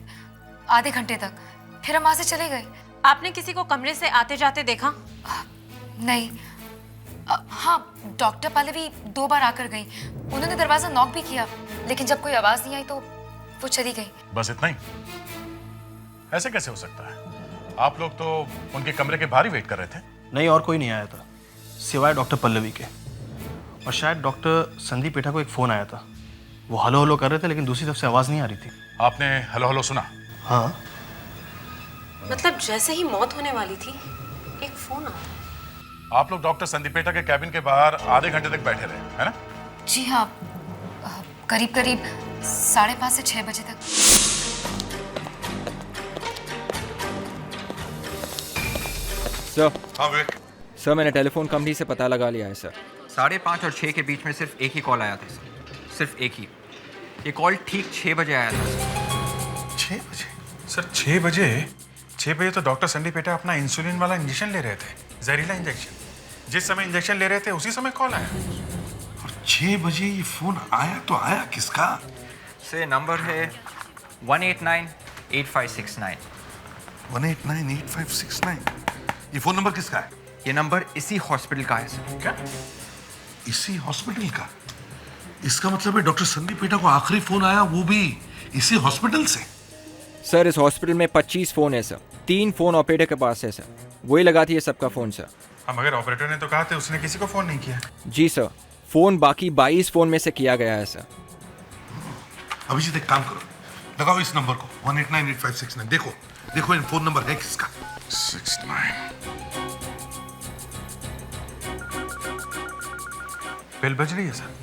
S10: आधे घंटे तक, फिर हम वहां से चले गए।
S4: आपने किसी को कमरे से आते जाते देखा?
S10: नहीं। हाँ, डॉक्टर पल्लवी 2 बार आकर गई। उन्होंने दरवाजा नॉक भी किया, लेकिन जब कोई आवाज नहीं आई तो वो चली गई।
S14: बस इतना ही? ऐसे कैसे हो सकता है? आप लोग तो उनके कमरे के बाहर ही वेट कर रहे थे।
S9: नहीं, और कोई नहीं आया था सिवाय डॉक्टर पल्लवी के। और शायद डॉक्टर संदीप पेठा को एक फ़ोन आया था, वो हलो हलो कर रहे थे लेकिन दूसरी तरफ से आवाज़ नहीं आ रही थी।
S14: आपने हलो हलो सुना?
S9: हाँ।
S4: मतलब जैसे ही मौत होने वाली थी एक फोन आता।
S14: आप लोग डॉक्टर संदीप पेटा के कैबिन के बाहर आधे घंटे तक बैठे रहे, है ना?
S10: जी हाँ, करीब 5:30 से 6 बजे तक।
S15: सर।
S2: हाँ विवेक।
S15: सर, मैंने टेलीफोन कंपनी से पता लगा लिया है सर। 5:30 और 6 के बीच में सिर्फ एक ही कॉल आया था सर, सिर्फ एक ही। ये कॉल ठीक 6 बजे आया था सर।
S3: 6 बजे? सर 6 बजे? 6 बजे तो डॉक्टर संदीप पेटा अपना इंसुलिन वाला इंजेक्शन ले रहे थे, जहरीला इंजेक्शन। जिस समय इंजेक्शन ले रहे थे उसी समय कॉल आया।
S2: और 6 बजे ये फोन आया तो आया किसका?
S15: से नंबर है 1898569।
S2: 1898569। ये फोन नंबर किसका है?
S15: ये नंबर इसी हॉस्पिटल का है सर।
S2: क्या? इसी हॉस्पिटल का? इसका मतलब है डॉक्टर संदीप पेटा को आखिरी फोन आया वो भी इसी हॉस्पिटल से?
S15: सर, इस हॉस्पिटल में 25 फोन है सर। 3 फोन ऑपरेटर के पास है सर, वही लगाती है सबका फोन सर।
S3: हाँ, मगर ऑपरेटर ने तो कहा था उसने किसी को फोन नहीं किया।
S15: जी सर, फोन बाकी 22 फोन में से किया गया है सर।
S2: अभिजीत एक काम करो, लगाओ इस नंबर को 1898569। देखो इन फोन नंबर है किसका?
S3: 69। बेल बज रही है सर।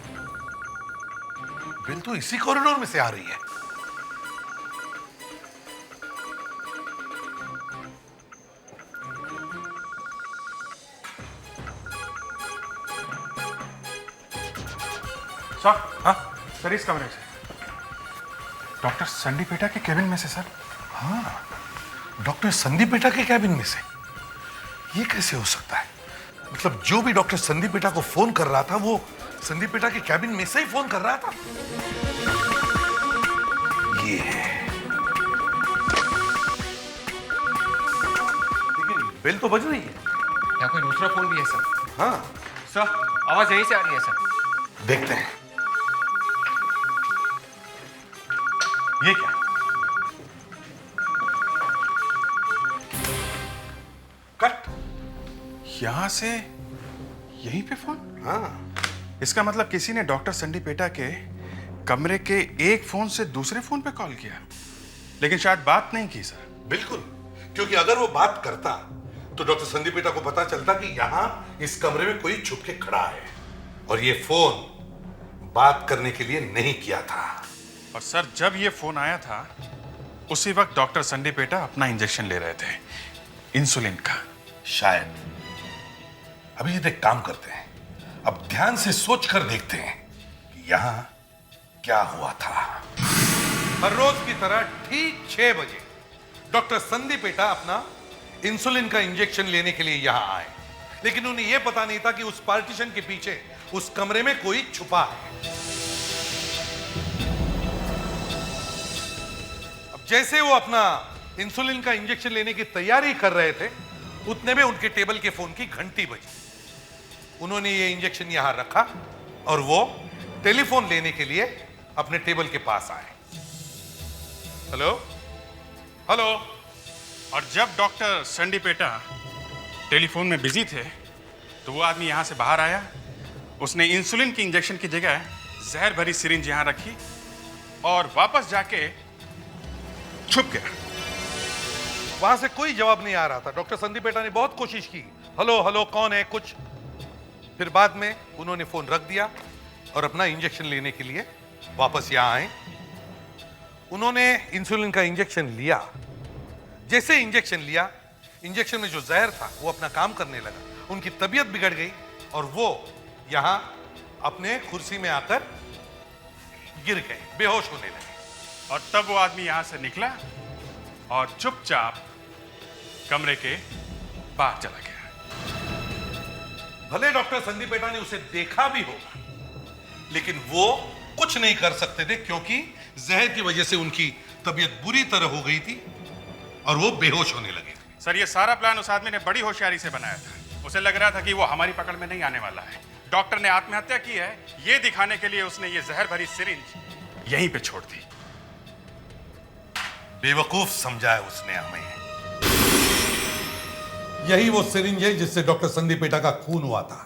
S2: बेल तो इसी कॉरिडोर में से आ रही है।
S3: सर, हाँ सर, इस कमरे से डॉक्टर संदीप पेटा के कैबिन में से सर।
S2: हाँ, डॉक्टर संदीप पेटा के कैबिन में से। ये कैसे हो सकता है? मतलब जो भी डॉक्टर संदीप बेटा को फोन कर रहा था वो संदीप बेटा के कैबिन में से ही फोन कर रहा था। ये है। लेकिन बेल तो बज रही है।
S15: या कोई दूसरा फोन भी है सर?
S2: हाँ
S15: सर, आवाज यहीं से आ रही है सर।
S2: देखते हैं ये क्या। कट।
S3: यहां से यहीं पे फोन?
S2: हाँ।
S3: इसका मतलब किसी ने डॉक्टर संदीप पेटा के कमरे के एक फोन से दूसरे फोन पे कॉल किया, लेकिन शायद बात नहीं की सर।
S2: बिल्कुल, क्योंकि अगर वो बात करता तो डॉक्टर संदीप बेटा को पता चलता कि यहां इस कमरे में कोई छुप के खड़ा है, और ये फोन बात करने के लिए नहीं किया था।
S3: और सर, जब ये फोन आया था उसी वक्त डॉक्टर संदीप पेटा अपना इंजेक्शन ले रहे थे, इंसुलिन का।
S2: शायद। अभी ये एक काम करते हैं, अब ध्यान से सोच कर देखते हैं कि यहां क्या हुआ था। हर रोज की तरह ठीक 6 बजे डॉक्टर संदीप बेटा अपना इंसुलिन का इंजेक्शन लेने के लिए यहां आए, लेकिन उन्हें यह पता नहीं था कि उस पार्टीशन के पीछे उस कमरे में कोई छुपा है। अब जैसे वो अपना इंसुलिन का इंजेक्शन लेने की तैयारी कर रहे थे, उतने में उनके टेबल के फोन की घंटी बजी। उन्होंने ये इंजेक्शन यहां रखा और वो टेलीफोन लेने के लिए अपने टेबल के पास आए। Hello hello.
S3: और जब डॉक्टर संदीप पेटा टेलीफोन में बिजी थे तो वो आदमी यहां से बाहर आया, उसने इंसुलिन की इंजेक्शन की जगह जहर भरी सिरिंज यहां रखी और वापस जाके छुप गया।
S2: वहां से कोई जवाब नहीं आ रहा था। डॉक्टर संदीप बेटा ने बहुत कोशिश की, हेलो हेलो कौन है कुछ। फिर बाद में उन्होंने फोन रख दिया और अपना इंजेक्शन लेने के लिए वापस यहां आए। उन्होंने इंसुलिन का इंजेक्शन लिया। जैसे इंजेक्शन लिया, इंजेक्शन में जो जहर था वो अपना काम करने लगा। उनकी तबीयत बिगड़ गई और वो यहां अपने कुर्सी में आकर गिर गए, बेहोश होने लगे।
S3: और तब वो आदमी यहां से निकला और चुपचाप कमरे के बाहर चला गया।
S2: भले डॉक्टर संदीप बेटा ने उसे देखा भी होगा, लेकिन वो कुछ नहीं कर सकते थे क्योंकि जहर की वजह से उनकी तबीयत बुरी तरह हो गई थी और वो बेहोश होने लगे।
S3: सर, ये सारा प्लान उस आदमी ने बड़ी होशियारी से बनाया था। उसे लग रहा था कि वो हमारी पकड़ में नहीं आने वाला है। डॉक्टर ने आत्महत्या की है ये दिखाने के लिए उसने ये जहर भरी सिरिंज यहीं पे छोड़ दी।
S2: बेवकूफ समझा है उसने हमें। यही वो सिरिंज है जिससे डॉक्टर संदीप बेटा का खून हुआ था।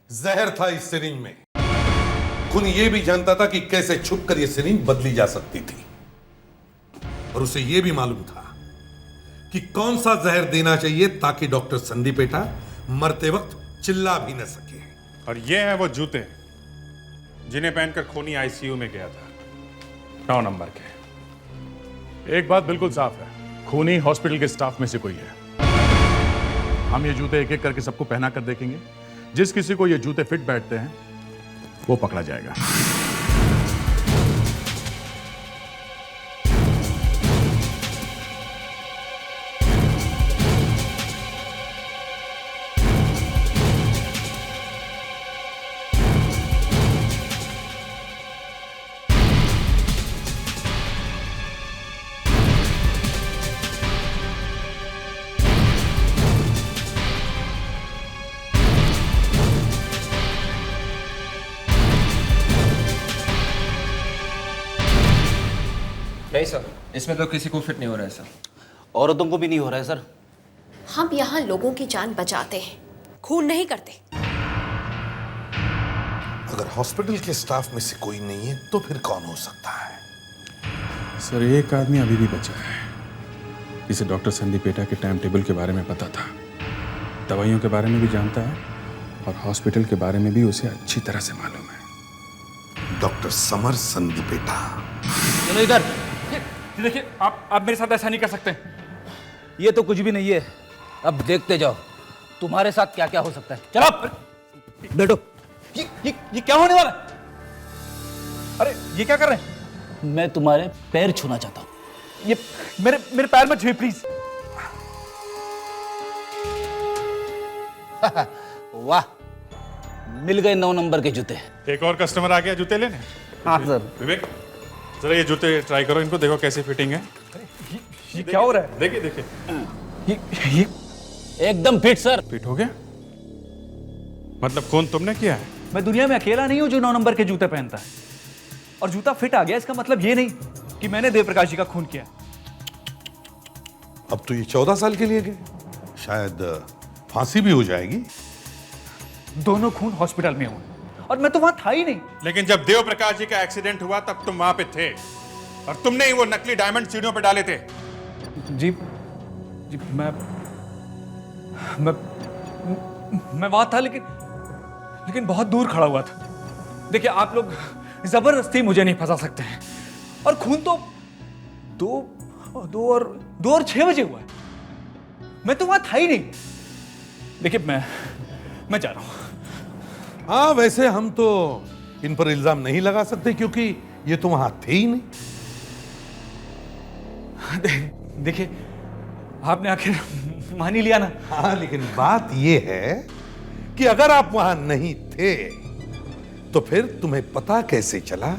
S2: जहर था इस सिरिंज में। खून ये भी जानता था कि कैसे छुपकर ये सिरिंज बदली जा सकती थी, और उसे ये भी मालूम था कि कौन सा जहर देना चाहिए ताकि डॉक्टर संदीप बेटा मरते वक्त चिल्ला भी न सके।
S3: और ये हैं वो जूते जिन्हें पहनकर खूनी आईसीयू में गया था, 9 नंबर के।
S14: एक बात बिल्कुल साफ है, खूनी हॉस्पिटल के स्टाफ में से कोई है। हम ये जूते एक एक करके सबको पहना कर देखेंगे। जिस किसी को ये जूते फिट बैठते हैं वो पकड़ा जाएगा।
S15: नहीं सर, इसमें तो किसी को फिट नहीं हो रहा है सर।
S12: औरतों को भी नहीं हो रहा है सर।
S6: हम यहाँ लोगों की जान बचाते हैं, खून नहीं करते।
S2: अगर हॉस्पिटल के स्टाफ में से कोई नहीं है तो फिर कौन हो सकता है?
S3: सर, एक आदमी अभी भी बचा है जिसे डॉक्टर संदीप पेटा के टाइम टेबल के बारे में पता था, दवाइयों के बारे में भी जानता है और हॉस्पिटल के बारे में भी उसे अच्छी तरह से मालूम है।
S2: Doctor summer Sandeep PETA.
S12: चलो इधर।
S15: देखिए, आप मेरे साथ ऐसा नहीं कर सकते।
S12: ये तो कुछ भी नहीं है, अब देखते जाओ तुम्हारे साथ क्या क्या हो सकता है। चलो बैठो।
S15: ये क्या होने वाला है? अरे ये क्या कर रहे हैं?
S12: मैं तुम्हारे पैर छूना चाहता हूँ।
S15: ये मेरे पैर में छुए प्लीज।
S12: वाह, मिल गए 9 नंबर के जूते।
S3: एक और कस्टमर आ गया जूते लेने।
S12: हाँ सर।
S3: विवेक, जरा ये जूते ट्राई करो, इनको देखो कैसी फिटिंग है।
S12: ये क्या हो रहा है?
S3: देखिए देखिए,
S12: ये एकदम फिट सर।
S3: फिट हो गया? मतलब खून तुमने किया है?
S17: मैं दुनिया में अकेला नहीं हूं जो 9 नंबर के जूते पहनता है, और जूता फिट आ गया इसका मतलब ये नहीं कि मैंने देव प्रकाश जी का खून किया।
S2: अब तो ये 14 साल के लिए गए, शायद फांसी भी हो जाएगी।
S17: दोनों खून हॉस्पिटल में हुए और मैं तो वहां था ही नहीं।
S3: लेकिन जब देव प्रकाश जी का एक्सीडेंट हुआ तब तुम वहां पे थे और तुमने ही वो नकली डायमंड सीढ़ियों पे डाले थे।
S17: जी मैं वहां था, लेकिन बहुत दूर खड़ा हुआ था। देखिए, आप लोग जबरदस्ती मुझे नहीं फंसा सकते हैं, और खून तो 2 और 6 बजे हुआ है। मैं तो वहां था ही नहीं। देखिए, मैं जा रहा हूं।
S2: हाँ, वैसे हम तो इन पर इल्जाम नहीं लगा सकते क्योंकि ये तो वहां थे ही नहीं।
S17: देखिए, आपने आखिर मान ही लिया ना।
S2: हाँ, लेकिन बात ये है कि अगर आप वहां नहीं थे तो फिर तुम्हें पता कैसे चला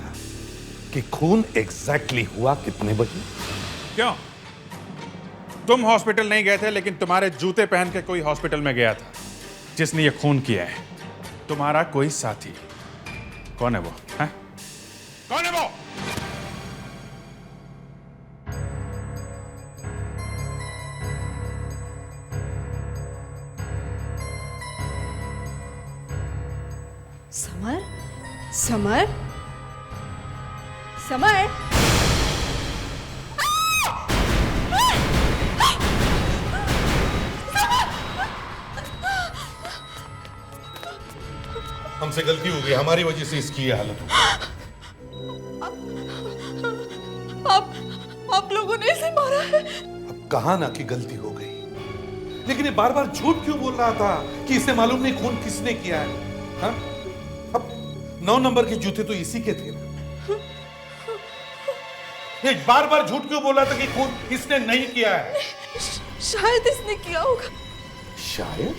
S2: कि खून एग्जैक्टली हुआ कितने बजे?
S3: क्यों? तुम हॉस्पिटल नहीं गए थे, लेकिन तुम्हारे जूते पहन के कोई हॉस्पिटल में गया था जिसने ये खून किया है। तुम्हारा कोई साथी। कौन है वो? है? कौन है वो?
S13: Summer, summer, summer.
S2: हमसे गलती हो गई, हमारी वजह से इसकी ये हालत हो।
S13: आप लोगों ने इसे मारा है?
S2: अब कहा ना कि गलती हो गई, लेकिन ये बार बार झूठ क्यों बोल रहा था कि इसे मालूम नहीं खून किसने किया है? हाँ? अब 9 नंबर के जूते तो इसी के थे ना। ये बार बार झूठ क्यों बोल रहा था कि खून इसने नहीं किया है?
S13: शायद इसने किया होगा।
S2: शायद?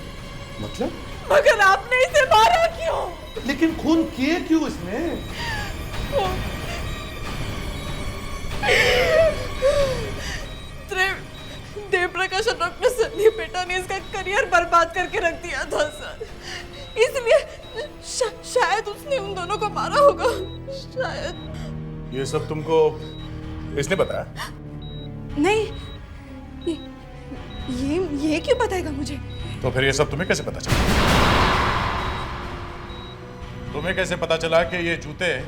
S2: मतलब?
S13: मगर आपने इसे मारा क्यों?
S2: लेकिन खून किए क्यों इसने?
S13: देव प्रकाश और डॉक्टर संदीप पेटा ने इसका करियर बर्बाद करके रख दिया था सर, इसलिए शायद उसने उन दोनों को मारा होगा। शायद।
S14: ये सब तुमको इसने बताया?
S13: नहीं, ये क्यों बताएगा मुझे?
S14: तो फिर ये सब तुम्हें कैसे पता चला? तुम्हें कैसे पता चला कि ये जूते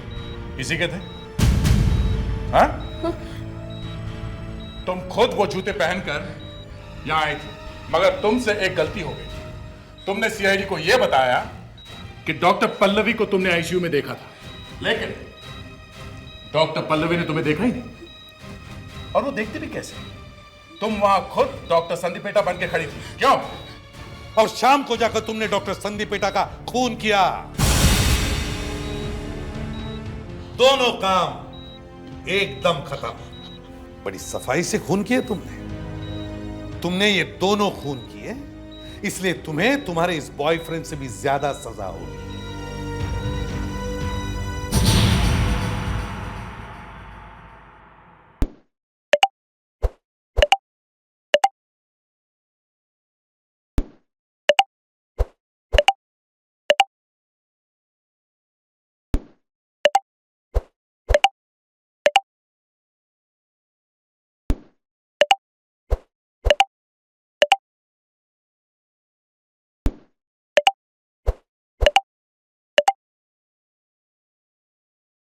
S14: इसी के थे? हाँ? तुम खुद वो जूते पहनकर यहां आई थी, मगर तुमसे एक गलती हो गई। तुमने सीआईडी को यह बताया कि डॉक्टर पल्लवी को तुमने आईसीयू में देखा था, लेकिन डॉक्टर पल्लवी ने तुम्हें देखा ही नहीं। और वो देखती भी कैसे? तुम वहां खुद डॉक्टर संदीप पेटा बन के खड़ी थी। क्यों?
S2: और शाम को जाकर तुमने डॉक्टर संदीप पेटा का खून किया। दोनों काम एकदम खत्म। बड़ी सफाई से खून किए तुमने ये दोनों खून किए, इसलिए तुम्हें तुम्हारे इस बॉयफ्रेंड से भी ज्यादा सजा होगी।